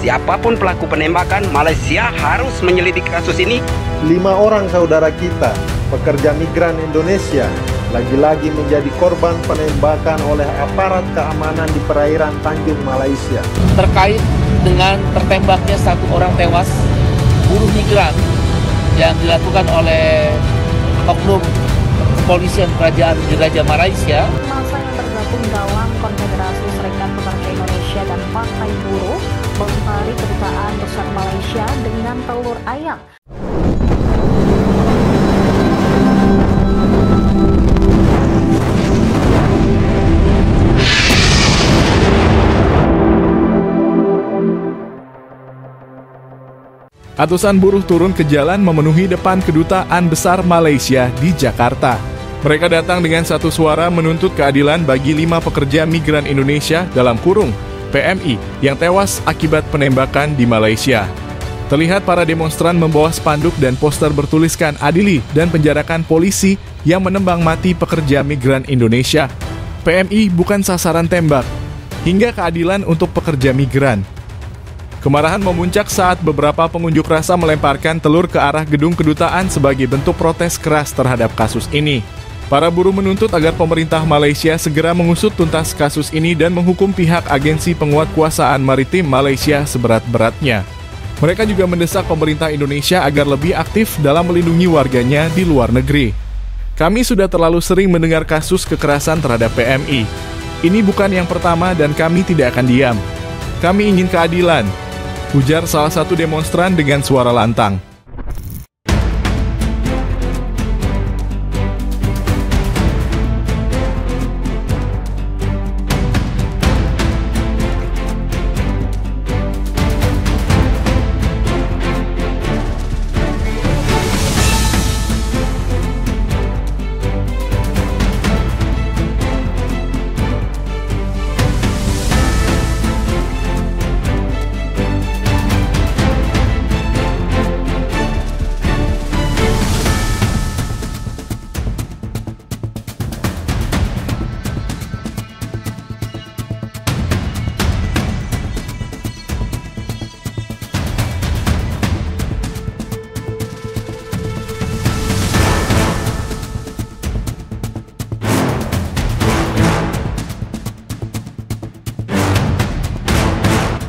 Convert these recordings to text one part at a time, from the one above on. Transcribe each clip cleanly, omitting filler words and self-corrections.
siapapun pelaku penembakan, Malaysia harus menyelidiki kasus ini. 5 orang saudara kita, pekerja migran Indonesia, lagi-lagi menjadi korban penembakan oleh aparat keamanan di perairan Tanjung Malaysia. Terkait dengan tertembaknya 1 orang tewas buruh migran yang dilakukan oleh oknum kepolisian kerajaan di Raja Malaysia. Masa yang tergabung dalam Konfederasi Serikat Pekerja Indonesia dan Partai Buruh membongkari kedutaan besar Malaysia dengan telur ayam. Ratusan buruh turun ke jalan memenuhi depan Kedutaan Besar Malaysia di Jakarta. Mereka datang dengan satu suara menuntut keadilan bagi 5 pekerja migran Indonesia dalam kurung PMI yang tewas akibat penembakan di Malaysia. Terlihat para demonstran membawa spanduk dan poster bertuliskan adili dan penjarakan polisi yang menembang mati pekerja migran Indonesia. PMI bukan sasaran tembak, hingga keadilan untuk pekerja migran. Kemarahan memuncak saat beberapa pengunjuk rasa melemparkan telur ke arah gedung kedutaan sebagai bentuk protes keras terhadap kasus ini. Para buruh menuntut agar pemerintah Malaysia segera mengusut tuntas kasus ini dan menghukum pihak Agensi Penguatkuasaan Maritim Malaysia seberat-beratnya. Mereka juga mendesak pemerintah Indonesia agar lebih aktif dalam melindungi warganya di luar negeri. Kami sudah terlalu sering mendengar kasus kekerasan terhadap PMI. Ini bukan yang pertama dan kami tidak akan diam. Kami ingin keadilan, ujar salah satu demonstran dengan suara lantang.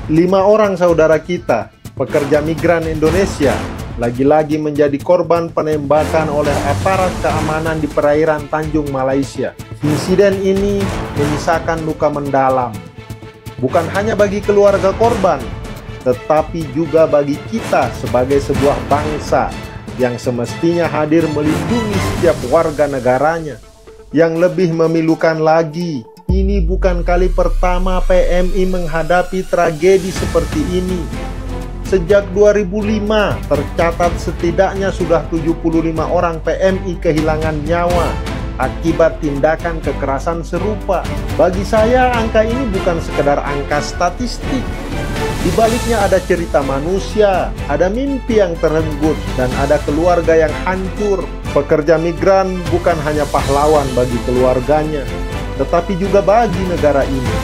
Lima orang saudara kita, pekerja migran Indonesia, lagi-lagi menjadi korban penembakan oleh aparat keamanan di perairan Tanjung Malaysia. Insiden ini menyisakan luka mendalam, bukan hanya bagi keluarga korban, tetapi juga bagi kita sebagai sebuah bangsa yang semestinya hadir melindungi setiap warga negaranya. Yang lebih memilukan lagi, ini bukan kali pertama PMI menghadapi tragedi seperti ini. Sejak 2005, tercatat setidaknya sudah 75 orang PMI kehilangan nyawa akibat tindakan kekerasan serupa. Bagi saya, angka ini bukan sekedar angka statistik. Di baliknya ada cerita manusia, ada mimpi yang terenggut, dan ada keluarga yang hancur. Pekerja migran bukan hanya pahlawan bagi keluarganya, tetapi juga bagi negara ini.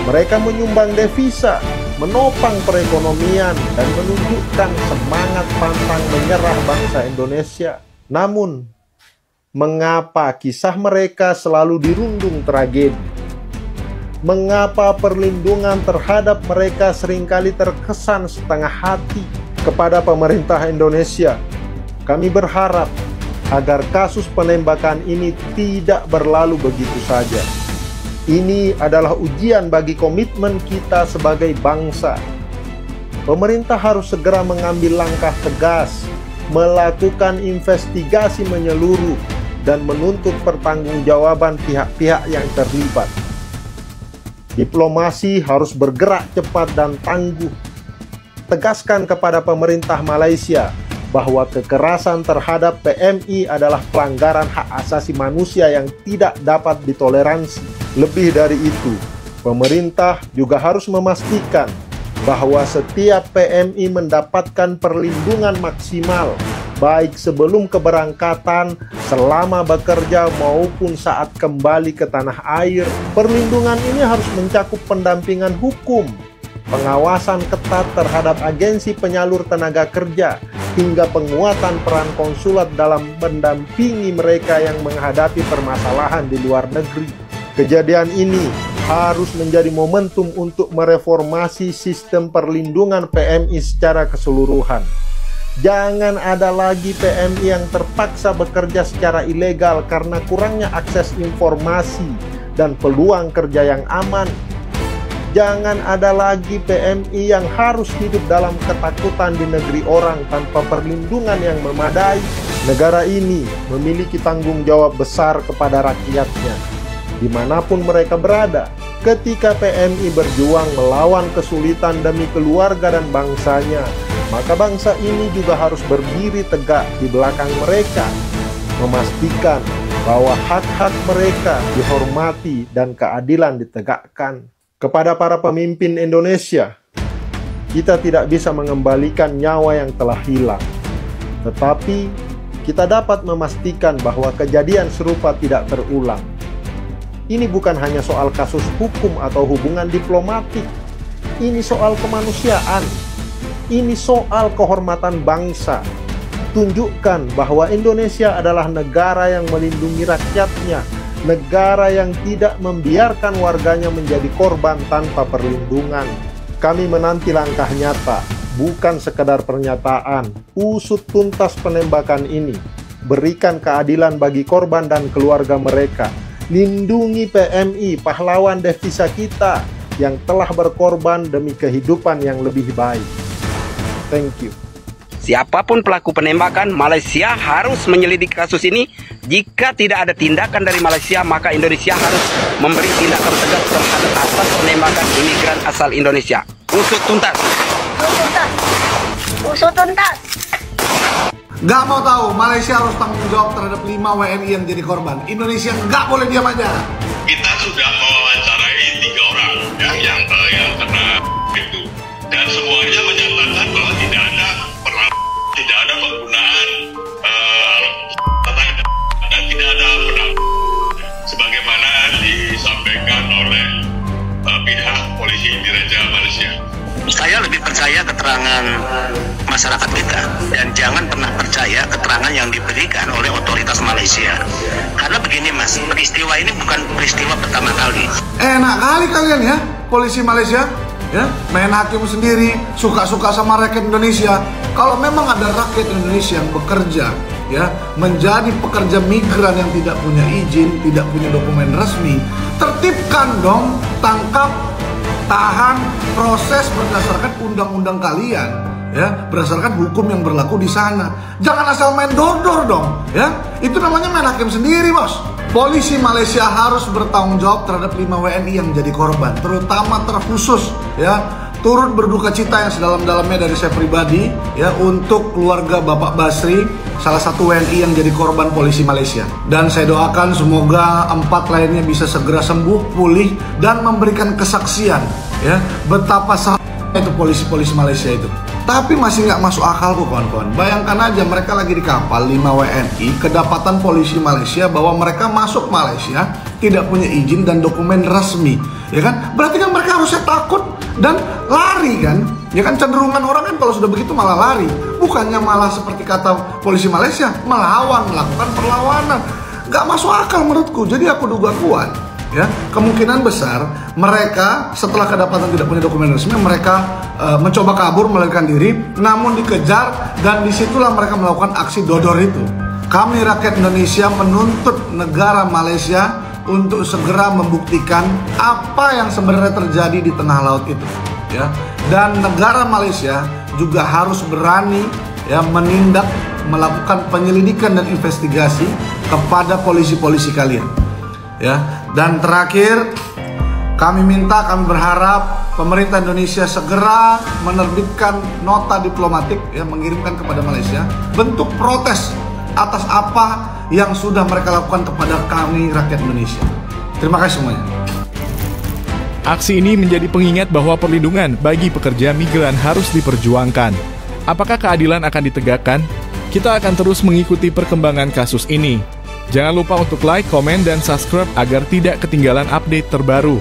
Mereka menyumbang devisa, menopang perekonomian, dan menunjukkan semangat pantang menyerah bangsa Indonesia. Namun, mengapa kisah mereka selalu dirundung tragedi? Mengapa perlindungan terhadap mereka seringkali terkesan setengah hati? Kepada pemerintah Indonesia, kami berharap agar kasus penembakan ini tidak berlalu begitu saja. Ini adalah ujian bagi komitmen kita sebagai bangsa. Pemerintah harus segera mengambil langkah tegas, melakukan investigasi menyeluruh, dan menuntut pertanggungjawaban pihak-pihak yang terlibat. Diplomasi harus bergerak cepat dan tangguh. Tegaskan kepada pemerintah Malaysia bahwa kekerasan terhadap PMI adalah pelanggaran hak asasi manusia yang tidak dapat ditoleransi. Lebih dari itu, pemerintah juga harus memastikan bahwa setiap PMI mendapatkan perlindungan maksimal, baik sebelum keberangkatan, selama bekerja, maupun saat kembali ke tanah air. Perlindungan ini harus mencakup pendampingan hukum, pengawasan ketat terhadap agensi penyalur tenaga kerja, hingga penguatan peran konsulat dalam mendampingi mereka yang menghadapi permasalahan di luar negeri. Kejadian ini harus menjadi momentum untuk mereformasi sistem perlindungan PMI secara keseluruhan. Jangan ada lagi PMI yang terpaksa bekerja secara ilegal karena kurangnya akses informasi dan peluang kerja yang aman. Jangan ada lagi PMI yang harus hidup dalam ketakutan di negeri orang tanpa perlindungan yang memadai. Negara ini memiliki tanggung jawab besar kepada rakyatnya, dimanapun mereka berada. Ketika PMI berjuang melawan kesulitan demi keluarga dan bangsanya, maka bangsa ini juga harus berdiri tegak di belakang mereka, memastikan bahwa hak-hak mereka dihormati dan keadilan ditegakkan. Kepada para pemimpin Indonesia, kita tidak bisa mengembalikan nyawa yang telah hilang, tetapi kita dapat memastikan bahwa kejadian serupa tidak terulang. Ini bukan hanya soal kasus hukum atau hubungan diplomatik, ini soal kemanusiaan. Ini soal kehormatan bangsa. Tunjukkan bahwa Indonesia adalah negara yang melindungi rakyatnya, negara yang tidak membiarkan warganya menjadi korban tanpa perlindungan. Kami menanti langkah nyata, bukan sekedar pernyataan. Usut tuntas penembakan ini, berikan keadilan bagi korban dan keluarga mereka. Lindungi PMI, pahlawan devisa kita yang telah berkorban demi kehidupan yang lebih baik. Thank you. Siapapun pelaku penembakan, Malaysia harus menyelidiki kasus ini. Jika tidak ada tindakan dari Malaysia, maka Indonesia harus memberi tindakan tegas terhadap atas penembakan imigran asal Indonesia. Usut tuntas. Usut tuntas. Gak mau tahu, Malaysia harus tanggung jawab terhadap 5 WNI yang jadi korban. Indonesia gak boleh diam aja. Kita sudah mewawancarai 3 orang yang kena itu, dan semuanya menyatakan bahwa tidak ada penggunaan dan tidak ada sebagaimana disampaikan oleh pihak polisi Diraja Malaysia. Saya lebih percaya keterangan masyarakat kita dan jangan pernah percaya keterangan yang diberikan oleh otoritas Malaysia. Karena begini Mas, peristiwa ini bukan peristiwa pertama kali. Enak kali kalian ya, polisi Malaysia. Ya, main hakim sendiri, suka-suka sama rakyat Indonesia. Kalau memang ada rakyat Indonesia yang bekerja, ya, menjadi pekerja migran yang tidak punya izin, tidak punya dokumen resmi, tertibkan dong, tangkap, tahan, proses berdasarkan undang-undang kalian, ya, berdasarkan hukum yang berlaku di sana. Jangan asal main dor-dor dong, ya. Itu namanya main hakim sendiri, bos. Polisi Malaysia harus bertanggung jawab terhadap 5 WNI yang jadi korban, terutama terkhusus, ya, turut berduka cita yang sedalam-dalamnya dari saya pribadi, ya, untuk keluarga Bapak Basri, salah satu WNI yang jadi korban polisi Malaysia. Dan saya doakan semoga 4 lainnya bisa segera sembuh, pulih, dan memberikan kesaksian, ya, betapa itu polisi-polisi Malaysia itu. Tapi masih nggak masuk akal kok kawan-kawan. Bayangkan aja mereka lagi di kapal 5 WNI, kedapatan polisi Malaysia bahwa mereka masuk Malaysia tidak punya izin dan dokumen resmi, ya kan? Berarti kan mereka harusnya takut dan lari kan? Ya kan, cenderungan orang kan kalau sudah begitu malah lari, bukannya malah seperti kata polisi Malaysia melawan, melakukan perlawanan. Nggak masuk akal menurutku. Jadi aku duga kuat, ya, kemungkinan besar mereka setelah kedapatan tidak punya dokumen resmi, mereka mencoba kabur, melarikan diri, namun dikejar, dan disitulah mereka melakukan aksi dodor itu. Kami rakyat Indonesia menuntut negara Malaysia untuk segera membuktikan apa yang sebenarnya terjadi di tengah laut itu, ya. Dan negara Malaysia juga harus berani, ya, menindak, melakukan penyelidikan dan investigasi kepada polisi-polisi kalian, ya. Dan terakhir, kami berharap pemerintah Indonesia segera menerbitkan nota diplomatik, ya, mengirimkan kepada Malaysia bentuk protes atas apa yang sudah mereka lakukan kepada kami rakyat Indonesia. Terima kasih semuanya. Aksi ini menjadi pengingat bahwa perlindungan bagi pekerja migran harus diperjuangkan. Apakah keadilan akan ditegakkan? Kita akan terus mengikuti perkembangan kasus ini. Jangan lupa untuk like, komen, dan subscribe agar tidak ketinggalan update terbaru.